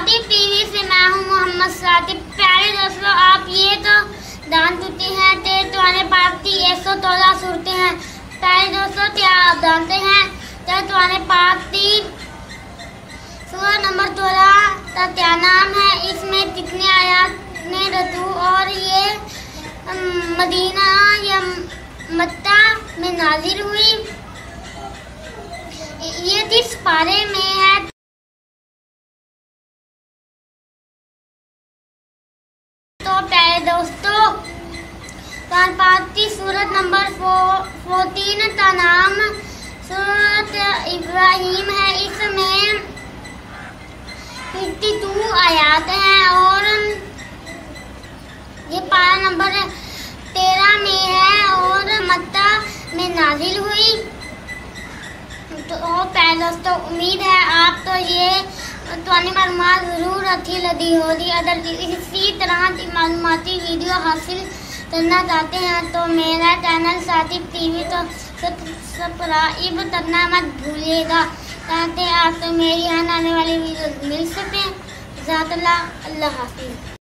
सातिब TV से मैं हूं मोहम्मद सातिब। प्यारे दोस्तों, आप ये तो जानते हैं ते तुम्हारे पास 114 सूरतें हैं। प्यारे दोस्तों, क्या आप जानते हैं कि तुम्हारे पास सूरत नंबर 14 का क्या नाम है? इसमें कितने आयात ने रजू और ये मदीना या मक्का में नाजिल हुई? ये किस पारे में है? तो प्यारे दोस्तों, सूरत नंबर 14 का नाम सूरत इब्राहिम है। इसमें 52 आयात हैं और ये पारा नंबर 13 में है और मक्का में नाजिल हुई। तो प्यारे दोस्तों, उम्मीद है आप तो ये मालूमात जरूर अच्छी लगी होगी। अगर इसी तरह की मालूमाती वीडियो हासिल करना चाहते हैं तो मेरा चैनल सातिब टीवी तो सब्सक्राइब करना मत भूलिएगा, ताकि आपको मेरी आने वाली वीडियो मिल सके। अल्लाह हाफिज़।